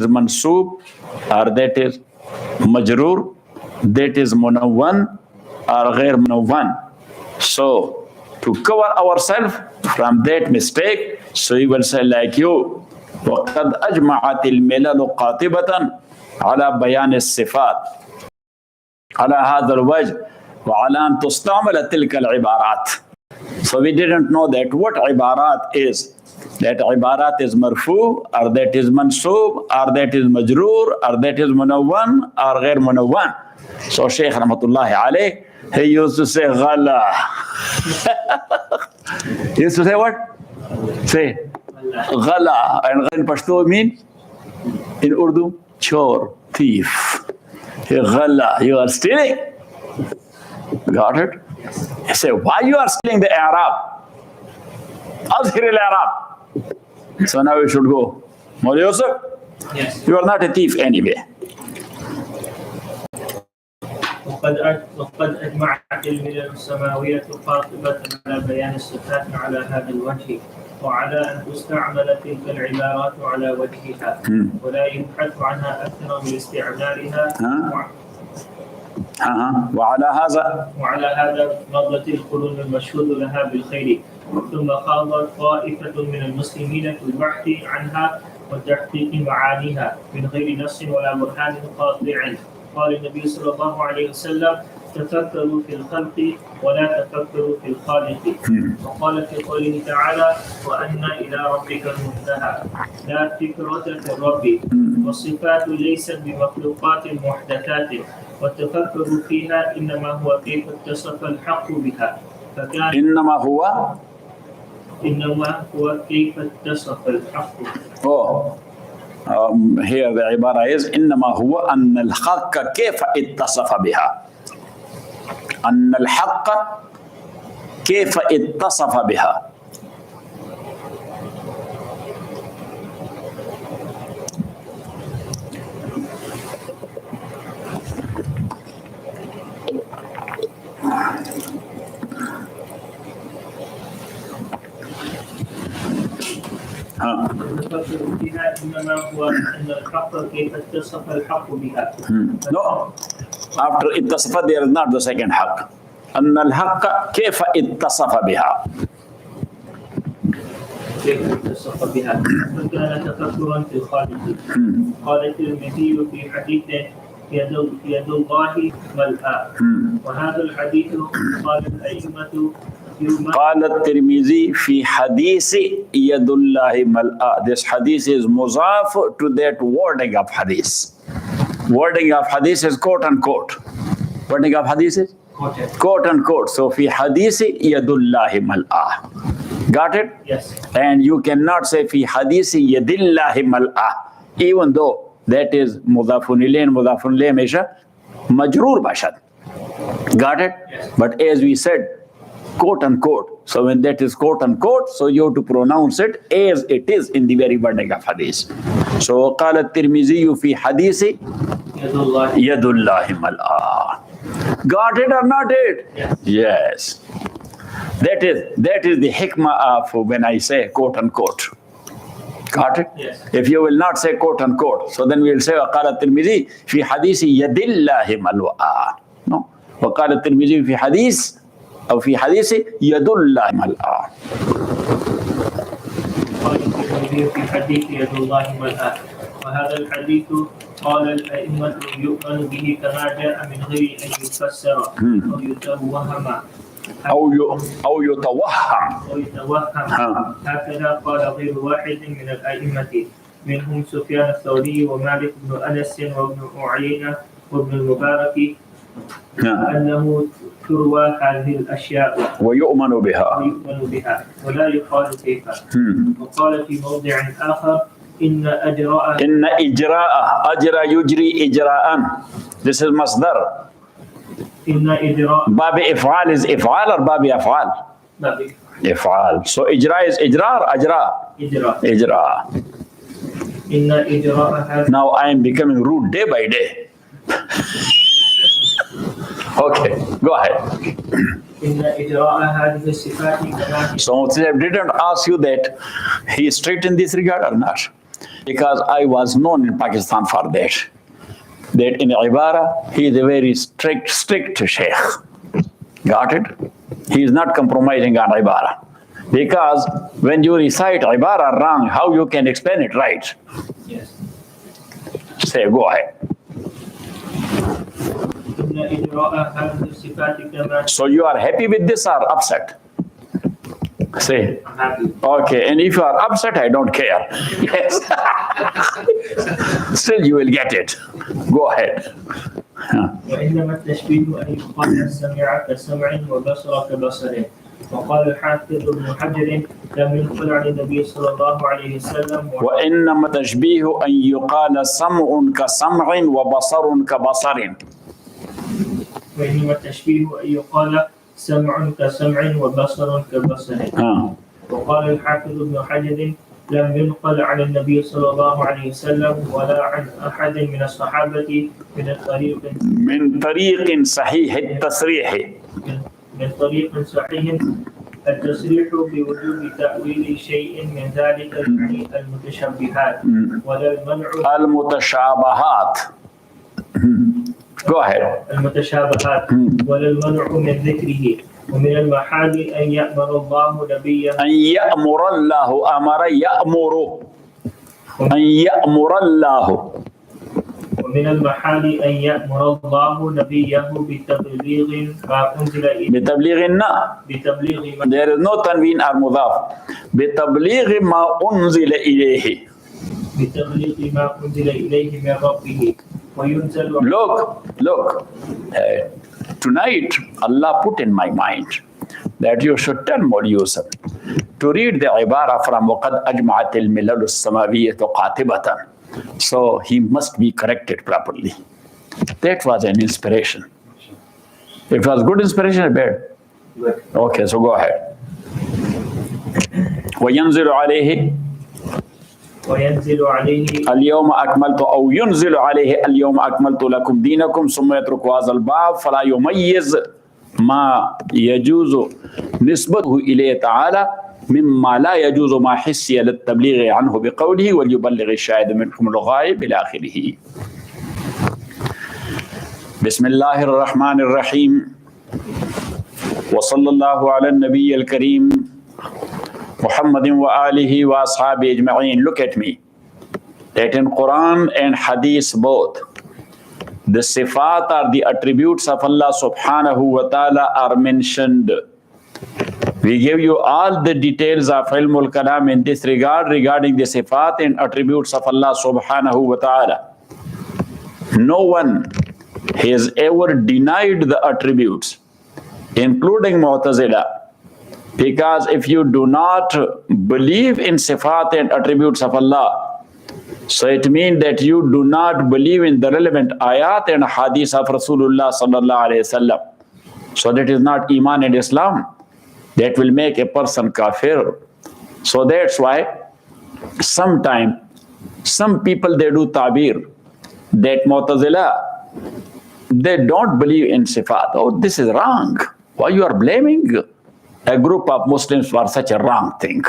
mansoob, or that is majroor, that is munawwan or ghair munawwan. So to cover ourselves from that mistake, so we will say like you, وَقَدْ أَجْمَعَتِ الْمِلَلُ قَاطِبَةً على بيان الصفات على هذا الوجه وعلى أن تستعمل تلك العبارات. So we didn't know that what ibarat is. That ibarat is marfu, or that is mansoob, or that is majroor, or that is munawwan, or ghair munawwan. So Shaykh Rahmatullahi alayh, he used to say ghala. He used to say what? Say ghala. And in Pashto mean? In Urdu? Chor, thief. Ghala, you are stealing. Got it? He said, why you are stealing the Arab? Azhir al-Arab. So now we should go. Mawla Yusuf? Yes. You are not a thief anyway. وقد أجمعت الملل السماوية قاطبة على بيان الصفات على هذا الوجه وعلى أن تستعمل تلك العبارات على وجهها ولا يبحث عنها أكثر من استعمالها وعلى هذا مضت القرون المشهود لها بالخير ثم خاضت طائفة من المسلمين في البحث عنها وتحقيق معانيها من غير نص ولا برهان قاطع. قال النبي صلى الله عليه وسلم تفكروا في الخلق ولا تفكروا في الخالق. وقال في قوله تعالى وأن إلى ربك المنتهى لا فكرة في الرب والصفات ليست بمخلوقات محدثات والتفكر فيها إنما هو كيف اتصف الحق بها فكان إنما هو كيف اتصف الحق. Here the ibara is إنما هو أن الحق كيف اتصف بها. أن الحق كيف اتصف بها. التفكر فيها إنما هو أن الحق كيف اتصف الحق بها. No. After اتصف there is not the second حق. أن الحق كيف اتصف بها. كيف اتصف بها. فكان تفكرا في الخالق. قال الترمذي في حديث يد الله ملأى. وهذا الحديث قال الأئمة قال الترمذي في حديث يد الله ملأى. This hadith is muzaf to that wording of hadith. Wording of hadith is quote unquote. Wording of hadith is quote unquote. So في حديث يد الله ملأى. Got it? Yes. And you cannot say في حديث يد الله ملأى, even though that is mudafun ilayhi mesha majroor bashad. Got it? Yes. But as we said, quote unquote. So when that is quote unquote, so you have to pronounce it as it is in the very wording of hadith. So قال الترمذي في حديث يد الله ملأى. Got it or not it? Yes. Yes. That is the hikmah of when I say quote unquote. Got it? Yes. If you will not say quote unquote, so then we will say وقال الترمذي في حديث يد الله ملأى. No. وقال الترمذي في حديث أو في حديث يد الله ملأى. قال الترمذي في حديث يد الله ملأى. وهذا الحديث قال الأئمة يؤمن به كما جاء من غير أن يفسر أو يتوهم أو يتوهم. هكذا قال غير واحد من الأئمة منهم سفيان الثوري ومالك بن أنس وابن عيينة وابن المبارك أنه تروى هذه الأشياء ويؤمن بها ولا يقال كيف. وقال في موضع آخر إن إجراء أجرى يجري إجراء. This is مصدر. إن إجراء باب إفعال is إفعال or باب أفعال؟ باب إفعال. So إجراء is إجراء or إجراء. إن إجراء هذا. Now I am becoming rude day by day. Okay, go ahead. إن إجراء هذه الصفات كما. So I didn't ask you that he is straight in this regard or not. Because I was known in Pakistan for that. That in Ibara, he is a very strict sheikh. Got it? He is not compromising on Ibara. Because when you recite Ibara wrong, how you can explain it right? Yes. Say, go ahead. So you are happy with this or upset? Say. I'm happy. Okay, and if you are upset, I don't care. Yes. Still you will get it. Go ahead. وإنما التشبيه أن يقال السمع كسمع وبصر كبصر. وقال الحافظ ابن حجر لم ينقل عن النبي صلى الله عليه وسلم وإنما التشبيه أن يقال سمع كسمع وبصر كبصر. وإنما التشبيه أن يقال سمع كسمع وبصر كبصر. وقال الحافظ ابن حجر لم ينقل عن النبي صلى الله عليه وسلم ولا عن أحد من الصحابة من طريق صحيح التصريح من طريق صحيح التصريح بوجوب تأويل شيء من ذلك يعني المتشبهات ولا المنع المتشابهات. Go ahead. المتشابهات ولا المنع من ذكره. ومن المحال أن يأمر الله نبيه أن يأمر الله أمر يأمر أن يأمر الله. ومن المحال أن يأمر الله نبيه بتبليغ ما أنزل إليه بتبليغ ما there is no tanween or mudaf. بتبليغ ما أنزل إليه. بتبليغ ما أنزل إليه من ربه وينزل. Look. Tonight, Allah put in my mind that you should tell Mawli Yusuf to read the ibara from وَقَدْ أَجْمَعَتِ الْمِلَلُ السَّمَاوِيَّةُ قَاطِبَةً. So he must be corrected properly. That was an inspiration. It was good inspiration or bad? Good. Okay, so go ahead. وَيَنْزِلُ عَلَيْهِ اليوم أكملت أو ينزل عليه اليوم أكملت لكم دينكم ثم يترك هذا الباب فلا يميز ما يجوز نسبته إليه تعالى مما لا يجوز ما حسي للتبليغ عنه بقوله وليبلغ الشاهد منكم الغائب إلى آخره. بسم الله الرحمن الرحيم وصلى الله على النبي الكريم محمد وآله وأصحابه أجمعين. Look at me. That in Quran and Hadith both, the sifat are the attributes of Allah subhanahu wa ta'ala are mentioned. We give you all the details of Ilmul Kalam in this regard regarding the sifat and attributes of Allah subhanahu wa ta'ala. No one has ever denied the attributes, including Mu'tazila. Because if you do not believe in sifat and attributes of Allah, so it means that you do not believe in the relevant ayat and hadith of Rasulullah sallallahu alaihi wasallam. So that is not Iman and Islam. That will make a person kafir. So that's why sometimes some people they do ta'bir that Mu'tazila, they don't believe in sifat. Oh, this is wrong. Why you are blaming a group of Muslims for such a wrong thing?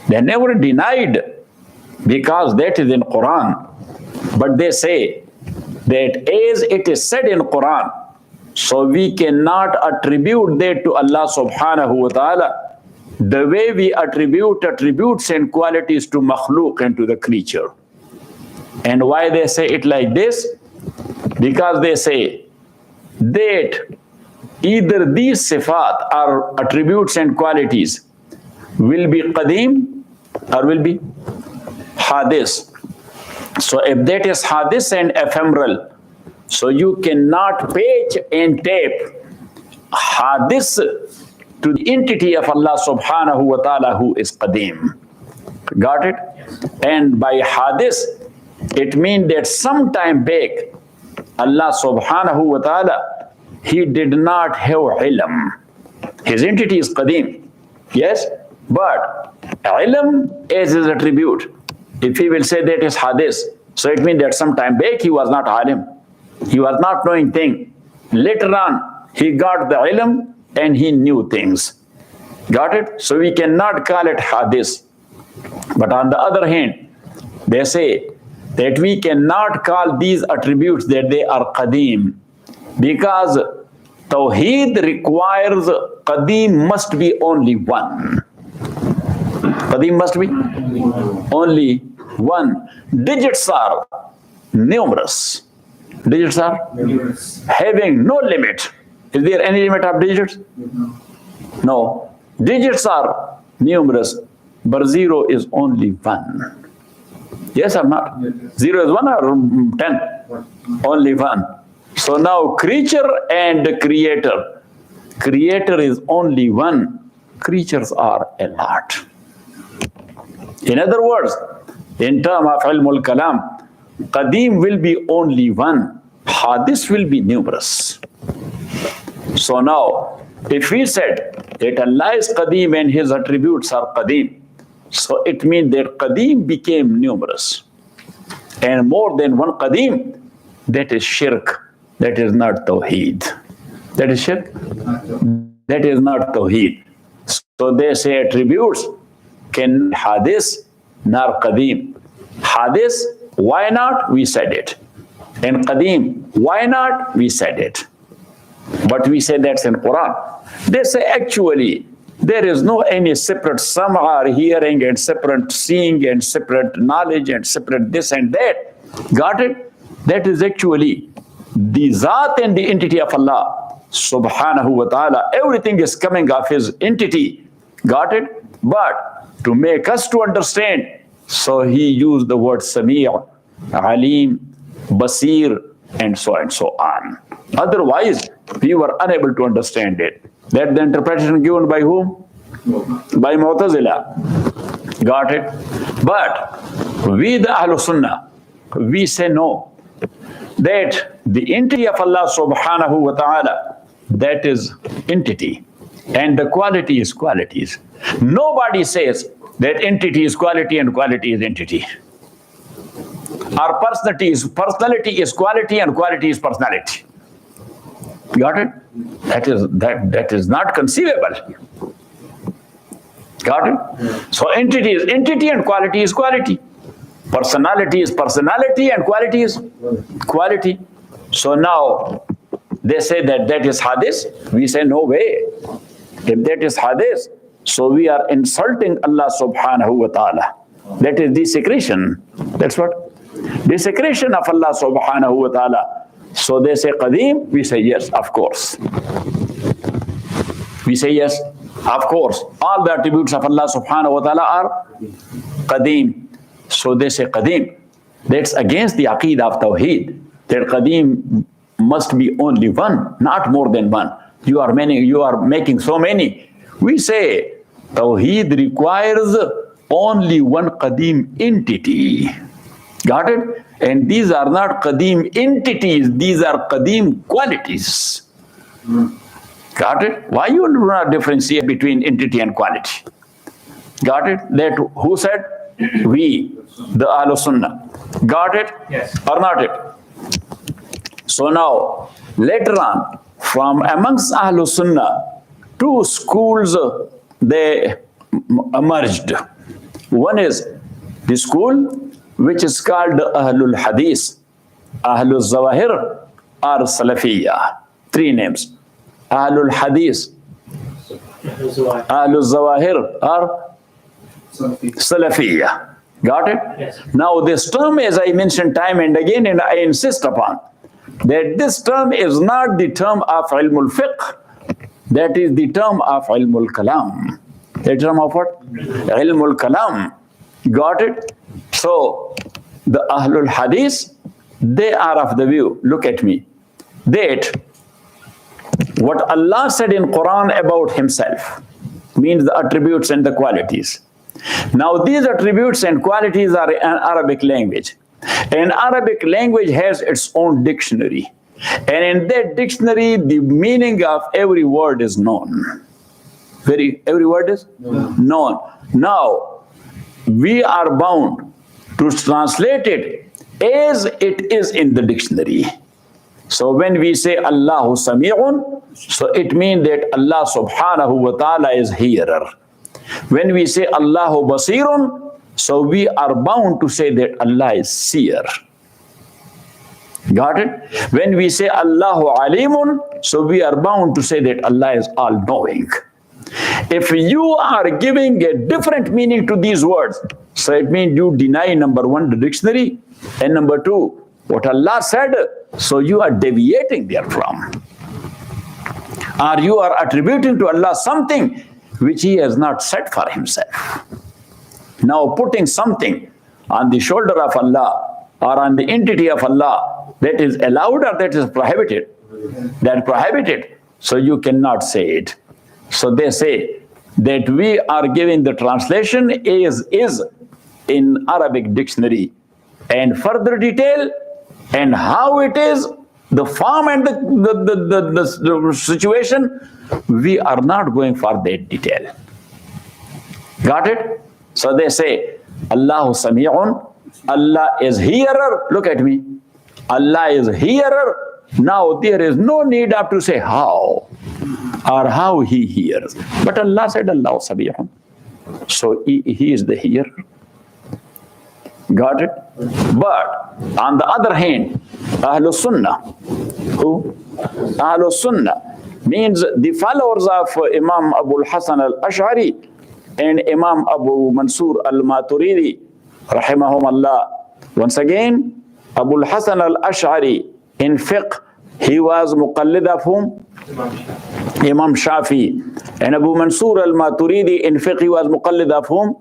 They never denied, because that is in Quran. But they say that as it is said in Quran, so we cannot attribute that to Allah subhanahu wa ta'ala the way we attribute attributes and qualities to makhluk and to the creature. And why they say it like this? Because they say that either these sifat or attributes and qualities will be qadim or will be hadith. So if that is hadith and ephemeral, so you cannot patch and tape hadith to the entity of Allah subhanahu wa ta'ala who is qadim. Got it? Yes. And by hadith, it means that sometime back, Allah subhanahu wa ta'ala, he did not have ilm. His entity is qadim. Yes? But ilm is his attribute. If he will say that is hadith, so it means that sometime back he was not alim. He was not knowing thing. Later on, he got the ilm and he knew things. Got it? So we cannot call it hadith. But on the other hand, They say that we cannot call these attributes that they are qadim, because Tawheed requires qadim must be only one. Qadim must be only one. Digits are numerous. Digits are having no limit. Is there any limit of digits? No. Digits are numerous, but zero is only one. Yes or not? Zero is one or 10? Only one. So now creature and creator. Creator is only one. Creatures are a lot. In other words, in terms of ilmul kalam, qadim will be only one. Hadith will be numerous. So now, if we said that Allah is qadim and his attributes are qadim, so it means that qadim became numerous. And more than one qadim, that is shirk. That is not tawheed. That is shirk. That is not tawheed. So they say attributes can hadith nor qadim. Hadith, why not? We said it. And qadim, why not? We said it. But we say that's in Quran. They say actually there is no any separate sam'a hearing and separate seeing and separate knowledge and separate this and that. Got it? That is actually the Zat and the entity of Allah subhanahu wa ta'ala. Everything is coming of his entity. Got it? But to make us to understand, so he used the word Sami', Alim, Basir, and so on. Otherwise, we were unable to understand it. That the interpretation given by whom? By Mu'tazila. Got it? But we, the Ahlul Sunnah, we say no. That the entity of Allah subhanahu wa ta'ala, that is entity. And the quality is qualities. Nobody says that entity is quality and quality is entity. Our personality is quality and quality is personality. Got it? That is not conceivable. Got it? So entity is entity and quality is quality. Personality is personality and quality is quality. So now they say that is hadith. We say no way. If that is hadith, so we are insulting Allah subhanahu wa ta'ala. That is desecration. That's what? Desecration of Allah subhanahu wa ta'ala. So they say qadim, we say yes, of course. We say yes, of course. All the attributes of Allah subhanahu wa ta'ala are qadim. So they say qadim. That's against the aqeedah of tawheed. That qadim must be only one, not more than one. You are making so many. We say tawheed requires only one qadim entity. Got it? And these are not qadim entities, these are qadim qualities. Got it? Why you do not differentiate between entity and quality? Got it? That who said? We, the Ahlul Sunnah. Got it? Yes. Or not it? So now, later on, from amongst Ahlul Sunnah, two schools they emerged. One is the school which is called Ahlul Hadith, Ahlul Zawahir, or Salafiyya. Three names. Ahlul Hadith, Ahlul Zawahir, or Salafiyya. Got it? Yes. Now this term, as I mentioned time and again, and I insist upon, that this term is not the term of ilmul fiqh. That is the term of ilmul kalam. The term of what? Ilmul kalam. Got it? So the Ahlul Hadith, they are of the view, look at me, that what Allah said in Quran about himself means the attributes and the qualities. Now these attributes and qualities are in Arabic language. And Arabic language has its own dictionary. And in that dictionary, the meaning of every word is known. Every word is known. Now, we are bound to translate it as it is in the dictionary. So when we say Allahu Sami'un, so it means that Allah subhanahu wa ta'ala is hearer. When we say Allahu Basirun, So we are bound to say that Allah is seer. Got it? When we say Allahu Alimun, so we are bound to say that Allah is all-knowing. If you are giving a different meaning to these words, so it means you deny, number one, the dictionary, and number two, what Allah said, so you are deviating therefrom. Or you are attributing to Allah something which He has not said for Himself. Now putting something on the shoulder of Allah or on the entity of Allah, that is allowed or that is prohibited? That is prohibited. So you cannot say it. So they say that we are giving the translation is in Arabic dictionary, and further detail and how it is, the form and the situation, we are not going for that detail. Got it? So they say Allahu Sami'un, Allah is hearer. Look at me. Allah is hearer. Now there is no need of to say how or how He hears. But Allah said Allahu Sami'un. So he is the hearer. Got it? But on the other hand, Ahlul Sunnah, who? Ahlul Sunnah means the followers of Imam Abu al-Hasan al-Ash'ari and Imam Abu Mansur al-Maturidi, rahimahumullah. Once again, Abu al-Hasan al-Ash'ari in fiqh, he was muqallid of whom? Imam Shafi. And Abu Mansur al-Maturidi in fiqh, he was muqallid of whom?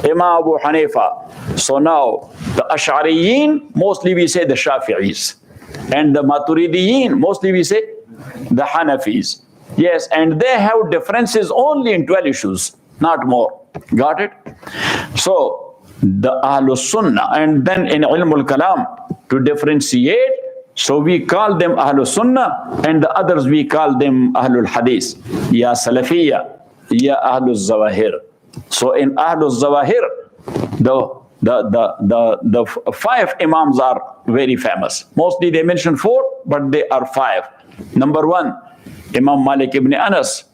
Imam Abu Hanifa. So now, the Ash'ariyin, mostly we say the Shafi'is. And the Maturidiyin, mostly we say the Hanafis. Yes, and they have differences only in 12 issues, not more. Got it? So, the Ahlul Sunnah, and then in Ilmul Kalam, to differentiate, so we call them Ahlul Sunnah, and the others we call them Ahlul Hadith. Ya Salafiyya, Ya Ahlul Zawahir. So in Ahlul Zawahir, the five Imams are very famous. Mostly they mention four, but they are five. Number one, Imam Malik ibn Anas.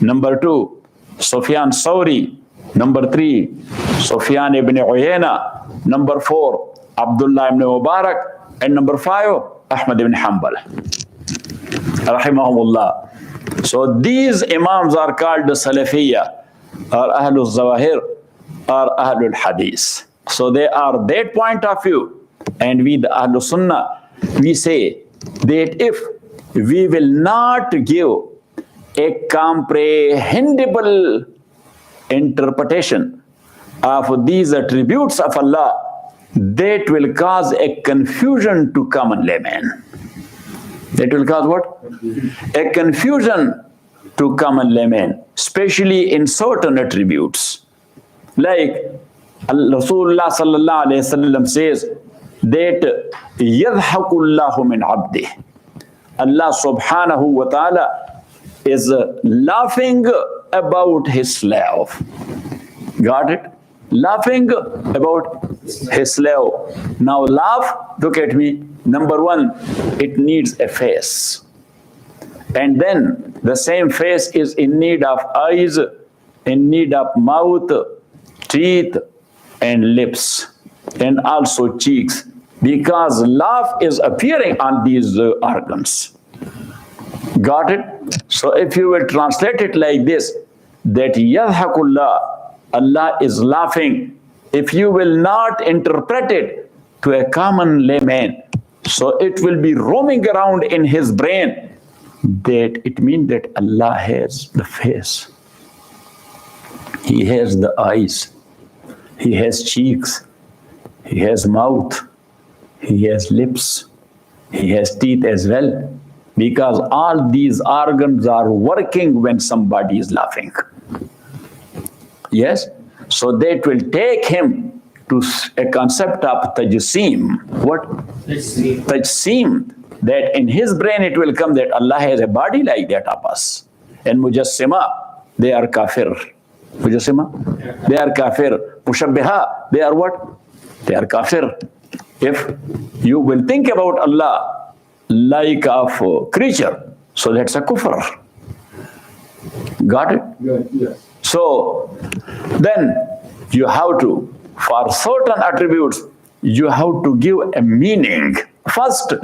Number two, Sufyan Sawri. Number three, Sufyan ibn Uyayna. Number four, Abdullah ibn Mubarak. And number five, Ahmad ibn Hanbal. Rahimahumullah. So these Imams are called the Salafiyya, or Ahlul Zawahir, or Ahlul Hadith. So they are that point of view. And we, the Ahlul Sunnah, we say that if we will not give a comprehensible interpretation of these attributes of Allah, that will cause a confusion to common layman. That will cause what? A confusion to common layman, especially in certain attributes. Like Rasulullah sallallahu alayhi wasallam says that yadhakullahu min abdih. Allah subhanahu wa ta'ala is laughing about his slave. Got it? Laughing about his slave. Now laugh, look at me. Number one, it needs a face. And then the same face is in need of eyes, in need of mouth, teeth, and lips, and also cheeks, because laugh is appearing on these organs. Got it? So if you will translate it like this, that yadhakullah, Allah is laughing, if you will not interpret it to a common layman, so it will be roaming around in his brain, that it means that Allah has the face, He has the eyes, He has cheeks, He has mouth, He has lips, He has teeth as well, because all these organs are working when somebody is laughing. Yes? So that will take him to a concept of tajseem. What? Tajseem. That in his brain it will come that Allah has a body like that of us. And mujassima, they are kafir. Mujassima, they are kafir. Mushabbiha, they are what? They are kafir. If you will think about Allah like a creature, so that's a kufr. Got it? Yes. So then you have to for certain attributes, you have to give a meaning. First,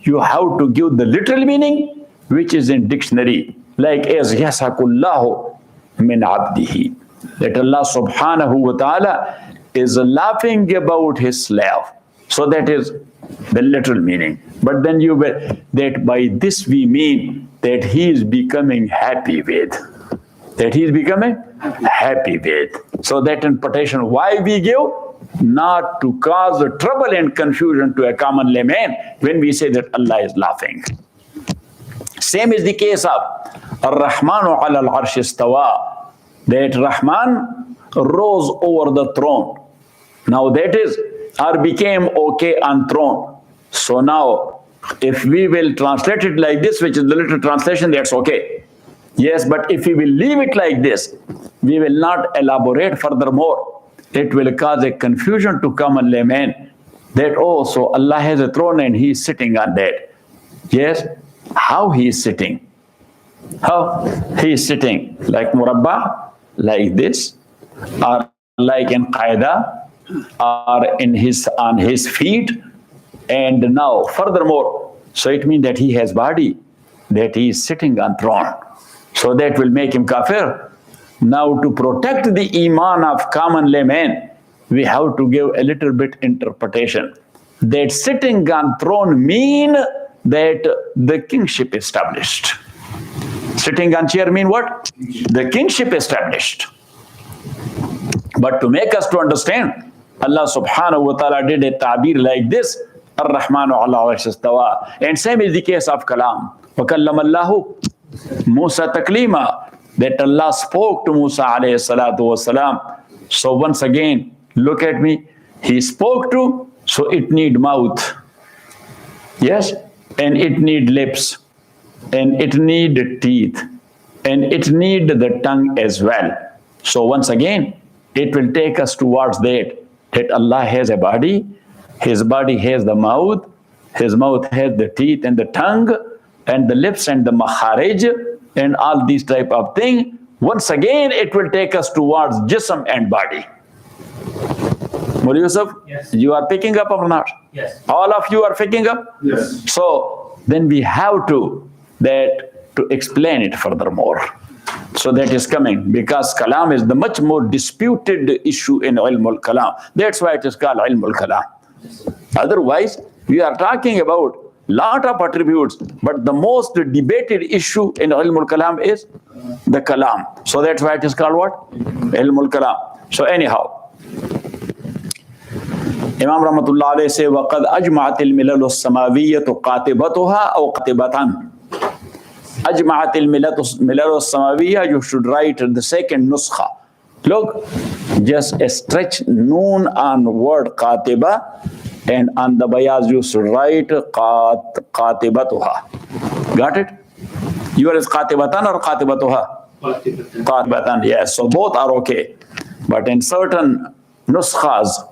you have to give the literal meaning, which is in dictionary, like as yasakullahu min abdihi, that Allah subhanahu wa ta'ala is laughing about his slave. So that is the literal meaning. But then you will, that by this we mean that he is becoming happy with. That he is becoming happy with. So that interpretation, why we give? Not to cause trouble and confusion to a common layman when we say that Allah is laughing. Same is the case of Ar-Rahmanu ala al-Arsh istawa, that Rahman rose over the throne. Now that is, or became okay on throne. So now, if we will translate it like this, which is the literal translation, that's okay. Yes, but if we will leave it like this, we will not elaborate furthermore. It will cause a confusion to common layman that, oh, so Allah has a throne and he is sitting on that. Yes, how he is sitting? How he is sitting? Like murabba, like this, or like in qaida, or in on his feet. And now furthermore, so it means that he has body, that he is sitting on throne. So that will make him kafir. Now to protect the iman of common layman, we have to give a little bit interpretation. That sitting on throne mean that the kingship established. Sitting on chair mean what? The kingship established. But to make us to understand, Allah subhanahu wa ta'ala did a ta'bir like this, Ar-Rahmanu ala arsh istawa. And same is the case of kalam. وَكَلَّمَ اللَّهُ Musa taklima, that Allah spoke to Musa alayhi salatu wasalam. So once again, look at me. He spoke to, so it need mouth. Yes, and it need lips, and it need teeth, and it need the tongue as well. So once again, it will take us towards that Allah has a body, his body has the mouth, his mouth has the teeth and the tongue, and the lips and the makharij, and all these type of thing. Once again, it will take us towards jism and body. Mawli Yusuf, yes. You are picking up or not? Yes. All of you are picking up? Yes. So then we have to explain it furthermore. So that is coming, because kalam is the much more disputed issue in ilm al-kalam. That's why it is called ilm al-kalam. Otherwise, we are talking about lot of attributes, but the most debated issue in ilm al-kalam is the kalam. So that's why it is called what? Ilm al-kalam. So anyhow, Imam Rahmatullah alayhi say, وَقَدْ أَجْمَعَتِ الْمِلَلُ السَّمَاوِيَّةُ قَاتِبَتُهَا أَوْ قَاتِبَةً. أجمعت الملل السماوية, you should write the second nuskha. Look, just a stretch noon on word qatiba, and on the bayaz you should write qatibatuha. Got it? Yours is qatibatan or qatibatuha? Qatibatan, yes. So both are okay. But in certain nuskhas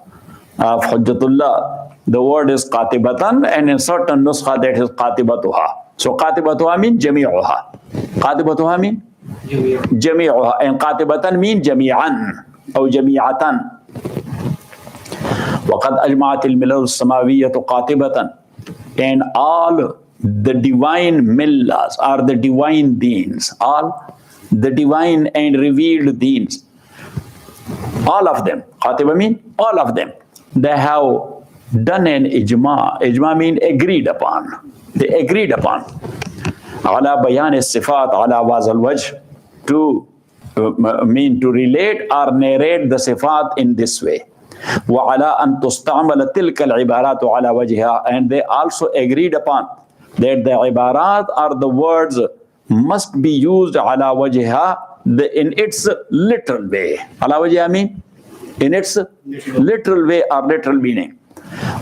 of Hujjatullah, the word is qatibatan, and in certain nuskha that is qatibatuha. So qatibatuha mean jami'uha. Qatibatuha mean jami'uha. And qatibatan mean jami'an or jami'atan. وَقَدْ أَجْمَعَتِ الْمِلَلُ السَّمَاوِيَّةُ قَاتِبَةً. And all the divine millas are the divine deens. All the divine and revealed deens. All of them. Qatiba mean all of them. They have done an ijma. Ijma mean agreed upon. They agreed upon. Ala bayan sifat ala wazal wajh, to mean to relate or narrate the sifat in this way. Wa ala an tusta'mala tilka al-ibarat ala wajha, and they also agreed upon that the ibarat or the words must be used ala wajha, in its literal way. Ala wajha mean in its literal way or literal meaning.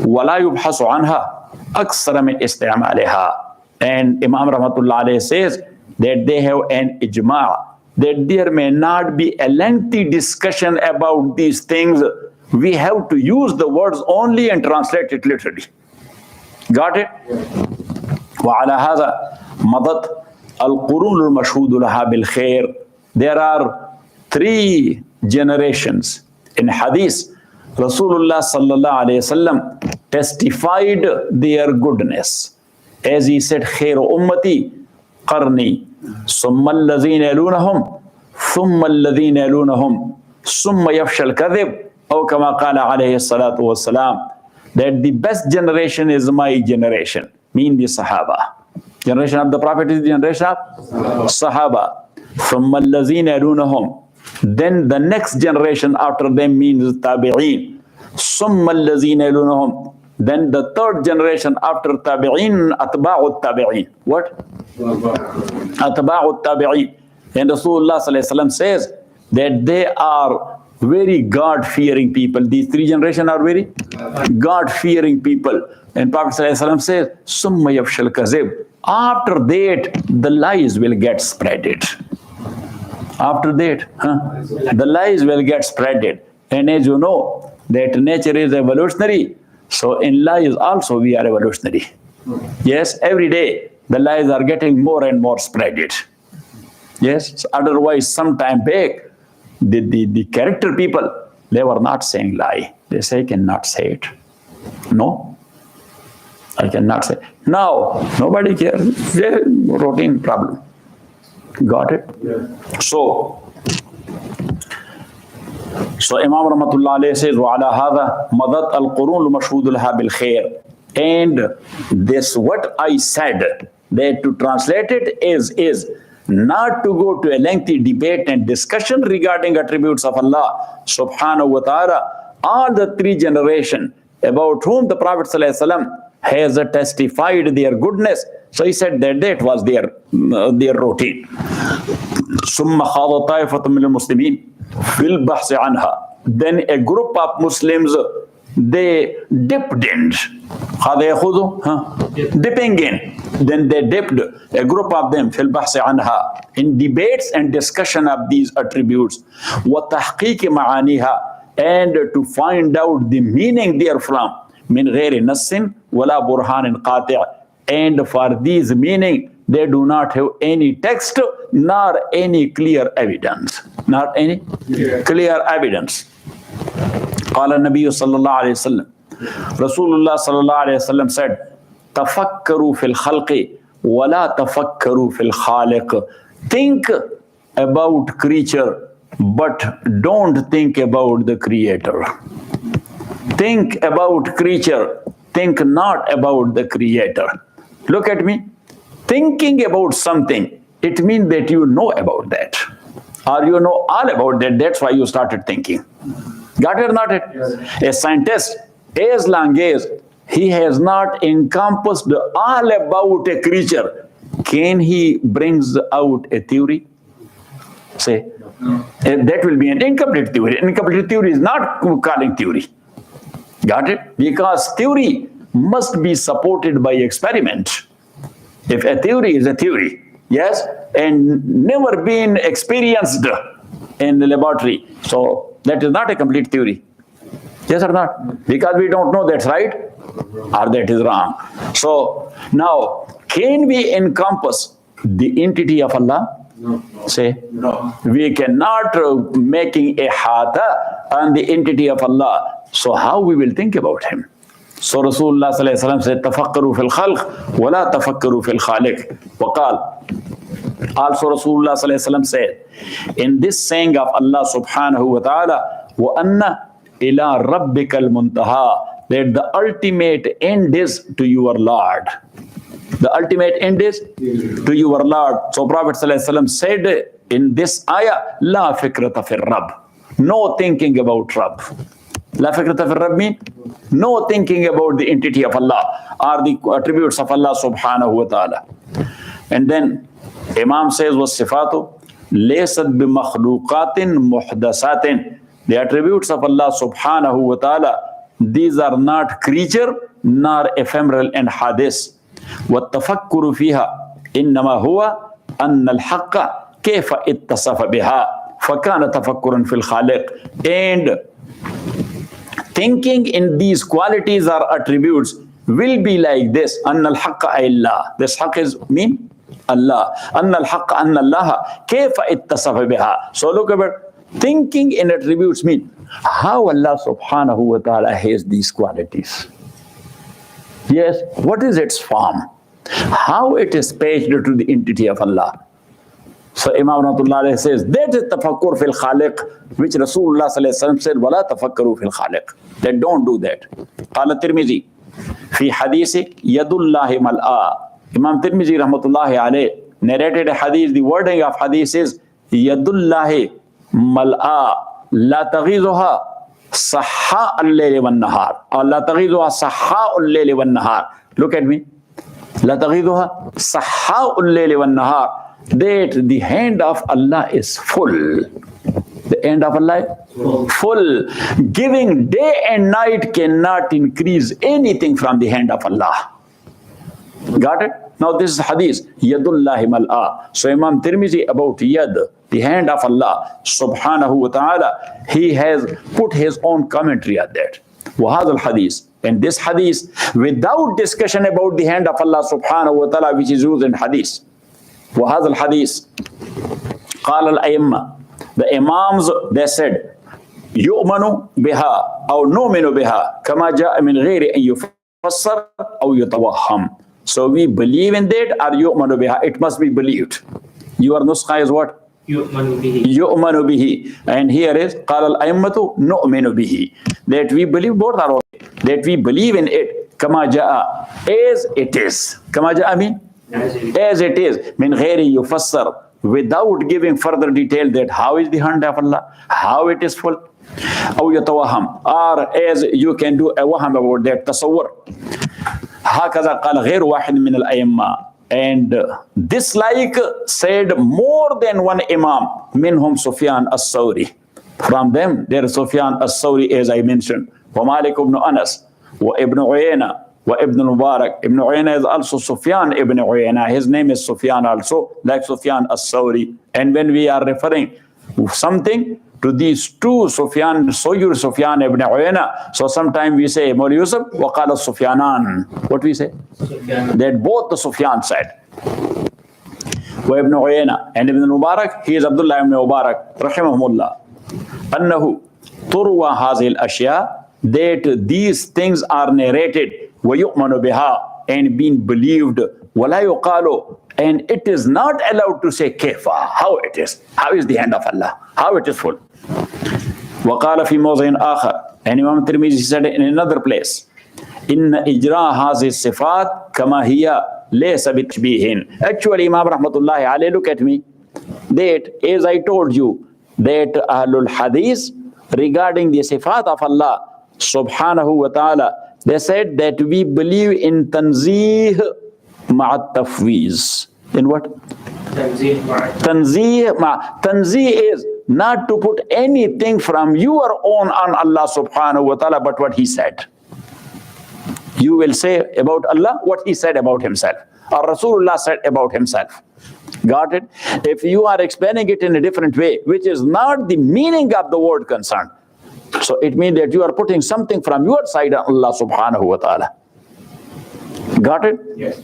Wala yubhasu anha aksara min istimaliha. And Imam Rahmatullah alayhi says that they have an ijma', that there may not be a lengthy discussion about these things. We have to use the words only and translate it literally. Got it? وعلى هذا مضت القرون المشهود لها بالخير. There are 3 generations in hadith Rasulullah sallallahu alayhi wasallam testified their goodness. As he said, khairu ummati qarni, summa alladhina yalunahum, thumma alladhina yalunahum, summa yafshal kadhib, aw kama qala alayhi salatu wassalam, that the best generation is my generation, mean the Sahaba. Generation of the Prophet is the generation of Sahaba. Thumma alladhina yalunahum, then the next generation after them means Tabi'een. Summa alladhina yalunahum, then the third generation after Tabi'een, Atba'u Tabi'een. What? Atba'u Tabi'een. And Rasulullah sallallahu alaihi wasallam says that they are very God-fearing people. These three generations are very God-fearing people. And Prophet sallallahu alaihi wasallam says, Summa yafshal kazib. After that, the lies will get spreaded. After that, the lies will get spreaded. And as you know, that nature is evolutionary. So in lies also we are evolutionary. Yes, every day the lies are getting more and more spreaded. Yes, so otherwise some time back, the character people, they were not saying lie. They say, I cannot say it. No, I cannot say. Now, nobody cares. It's a routine problem. Got it? Yeah. So Imam Rahmatullah alayhi says, وَعَلَى هَذَا مَضَتْ الْقُرُونُ الْمَشْهُودُ لَهَا بِالْخَيْرِ. And this, what I said, that to translate it is not to go to a lengthy debate and discussion regarding attributes of Allah subhanahu wa ta'ala. All the three generations about whom the Prophet sallallahu alaihi wasallam has testified their goodness. So he said that was their routine. ثم خاض طائفة من المسلمين في البحث عنها. Then a group of Muslims, they dipped in. Dipping in. Then they dipped, a group of them, في البحث عنها, in debates and discussion of these attributes. وتحقيق معانيها, and to find out the meaning therefrom. من غير نص ولا برهان قاطع. And for these meaning, they do not have any text nor any clear evidence. Not any clear evidence. قال النبي صلى الله عليه وسلم, Rasulullah صلى الله عليه وسلم said, تفكروا في الخلق ولا تفكروا في الخالق. Think about creature, but don't think about the creator. Think about creature, think not about the creator. Look at me. Thinking about something, it means that you know about that. Or you know all about that. That's why you started thinking. Got it or not it? Yes. A scientist, as long as he has not encompassed all about a creature, can he brings out a theory? Say, that will be an incomplete theory. Incomplete theory is not calling theory. Got it? Because theory must be supported by experiment. If a theory is a theory, yes, and never been experienced in the laboratory, so that is not a complete theory. Yes or not? Because we don't know that's right or that is wrong. So now, can we encompass the entity of Allah? No. Say, no. We cannot making a hata on the entity of Allah. So how we will think about him? So Rasulullah sallallahu alaihi wasallam said, "Tafakkaru fil khalq, wa la tafakkaru fil khaliq." Waqal. Also Rasulullah sallallahu alaihi wasallam said, in this saying of Allah subhanahu wa taala, "Wa anna ila rabbikal muntaha," that the ultimate end is to your Lord. The ultimate end is to your Lord. So Prophet sallallahu alaihi wasallam said in this ayah, "La fikrata fil Rabb." No thinking about Rabb. La fikrata fil Rabb means no thinking about the entity of Allah or the attributes of Allah subhanahu wa ta'ala. And then Imam says, وَالصِّفَاتُ لَيْسَتْ بِمَخْلُوقَاتٍ مُحْدَثَاتٍ. The attributes of Allah subhanahu wa ta'ala, these are not creature nor ephemeral and hadith. وَالتَّفَكُّرُ فِيهَا إِنَّمَا هُوَ أَنَّ الْحَقَّ كَيْفَ اِتَّصَفَ بِهَا فَكَانَ تَفَكُّرًا فِي الْخَالِقِ. And thinking in these qualities or attributes will be like this. أَنَّ الْحَقَّ إِلَّا. This haqq is mean Allah. أَنَّ الْحَقَّ أَنَّ اللَّهَ كَيْفَ اِتَّصَفَ بِهَا. So look about thinking in attributes mean how Allah subhanahu wa ta'ala has these qualities. Yes, what is its form? How it is patched to the entity of Allah. So Imam Rahmatullah says, that is tafakkur fil khaliq, which Rasulullah said, wala tafakkaru fil khaliq. They don't do that. Qala Tirmizi, fi hadisi yadullahi mal'a. Imam Tirmizi Rahmatullahi alayh narrated a hadith. The wording of hadith is, yadullahi mal'a la taghizuha sahha al-layli wan nahar. Or la taghizuha sahha al-layli wan nahar. Look at me. La taghizuha sahha al-layli wan nahar. That the hand of Allah is full. The hand of Allah is full. Giving day and night cannot increase anything from the hand of Allah. Got it? Now this is hadith. Yadullahi mal'a. So Imam Tirmizi about yad, the hand of Allah subhanahu wa ta'ala, he has put his own commentary on that. Wahad al-hadith. And this hadith, without discussion about the hand of Allah subhanahu wa ta'ala, which is used in hadith. وهذا الحديث قال الأئمة, the Imams, they said, يؤمن بها أو نؤمن بها كما جاء من غير أن يفسر أو يتوهم. So we believe in that, or يؤمن بها, it must be believed. Your nuskha is what? يؤمن به. يؤمن به. And here is قال الأئمة نؤمن به, that we believe, both are okay, that we believe in it كما جاء, as it is. كما جاء mean? As it is, min ghairi yufassar, without giving further detail that how is the hand of Allah, how it is full, aw yatawaham, or as you can do a waham about that, tasawwur. Hakaza qala ghair wahid min al-aimma. And this like said more than one imam, minhum Sufyan as-Sawri. From them, there is Sufyan as-Sawri, as I mentioned, wa Malik ibn Anas, wa Ibn Uyayna, wa Ibn Mubarak. Ibn Uyayna is also Sufyan ibn Uyayna. His name is Sufyan also, like Sufyan as-Sawri. And when we are referring something to these two Sufyan, Sufyan ibn Uyayna, so sometimes we say, Mawli Yusuf, wa qala Sufyanan. What we say? Sufyan. That both the Sufyan said. Wa Ibn Uyayna. And Ibn Mubarak, he is Abdullah ibn Mubarak, rahimahumullah. Annahu turwa hazil ashya, that these things are narrated, وَيُؤْمَنُ بِهَا, and being believed, وَلَا يُقَالُ, and it is not allowed to say kaifa, how it is, how is the hand of Allah, how it is full. وَقَالَ فِي مَوْضِعٍ آخَرٍ, and Imam Tirmizi said in another place, إِنَّ إِجْرَاءَ هَذِهِ الصِّفَاتِ كَمَا هِيَ لَيْسَ بِتَشْبِيهٍ. Actually, Imam Rahmatullahi alayhi, look at me, that as I told you, that Ahlul Hadith, regarding the sifat of Allah subhanahu wa ta'ala, they said that we believe in tanzih ma'at tafweez. In what? Tanzih. Tanzih is not to put anything from your own on Allah subhanahu wa ta'ala, but what He said. You will say about Allah what He said about Himself, or Rasulullah said about Himself. Got it? If you are explaining it in a different way, which is not the meaning of the word concerned, so it means that you are putting something from your side on Allah subhanahu wa ta'ala. Got it? Yes.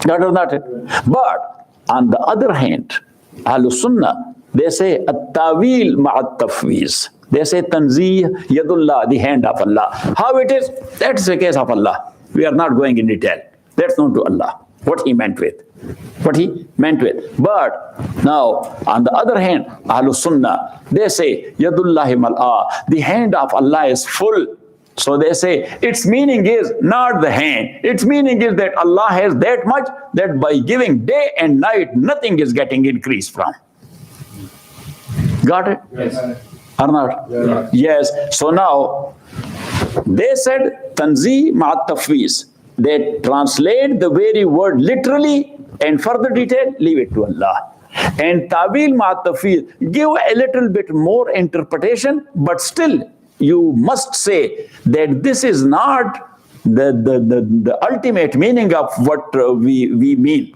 Got it or not? But on the other hand, Ahlul Sunnah, they say at-tawil ma'at tafweez. They say tanzih yadullah, the hand of Allah. How it is, that's the case of Allah. We are not going in detail. That's known to Allah, what He meant with. What He meant with. But now, on the other hand, Ahlul Sunnah, they say, Yadullahi mal'a, the hand of Allah is full. So they say, its meaning is not the hand. Its meaning is that Allah has that much that by giving day and night, nothing is getting increased from. Got it? Yes. Or not? Yeah. Yes. So now, they said, Tanzih ma'at tafweez. They translate the very word literally, and further detail, leave it to Allah. And Tawil ma'at tafweez, give a little bit more interpretation, but still you must say that this is not the ultimate meaning of what we mean.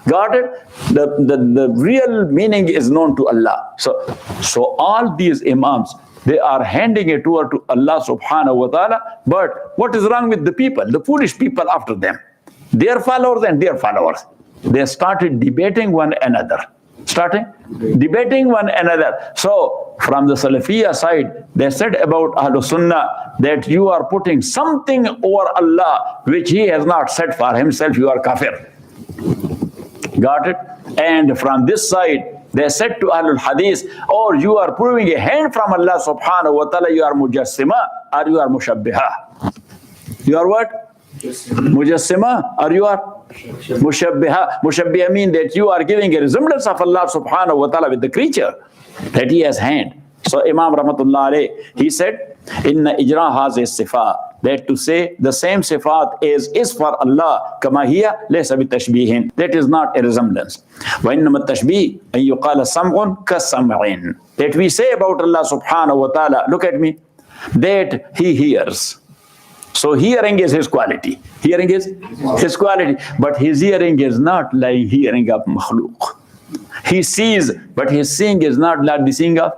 Got it? The real meaning is known to Allah. So all these Imams, they are handing it over to Allah subhanahu wa ta'ala. But what is wrong with the people, the foolish people after them? Their followers and their followers. They started debating one another. debating one another. So from the Salafiyya side, they said about Ahlul Sunnah that you are putting something over Allah which He has not said for Himself, you are kafir. Got it? And from this side, they said to Ahlul Hadith, or you are proving a hand from Allah subhanahu wa ta'ala, you are Mujassima or you are Mushabbiha. You are what? Mujassima or you are Mushabbiha. Mushabbiha means that you are giving a resemblance of Allah subhanahu wa ta'ala with the creature, that He has hand. So Imam Rahmatullah alayh, he said, Inna ijra hazi sifa, that to say the same sifat is for Allah, kama hiya laysa bitashbihin, that is not a resemblance. Wa innama tashbih an yuqala sam'un ka sam'in, that we say about Allah subhanahu wa ta'ala, look at me, that He hears. So hearing is His quality. Hearing is His quality. But His hearing is not like hearing of makhluk. He sees, but His seeing is not like the seeing of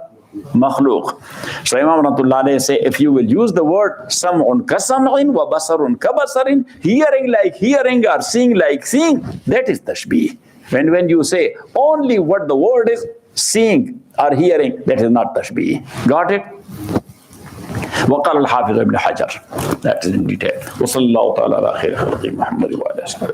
makhluk. So Imam Rahmatullah alayhi say, if you will use the word sam'un ka sam'in wa basarun ka basarin, hearing like hearing or seeing like seeing, that is tashbih. When you say only what the word is, seeing or hearing, that is not tashbih. Got it? وقال الحافظ ابن حجر, that is in detail. وصلى الله تعالى على خير خلق محمد وعلى آله وصحبه.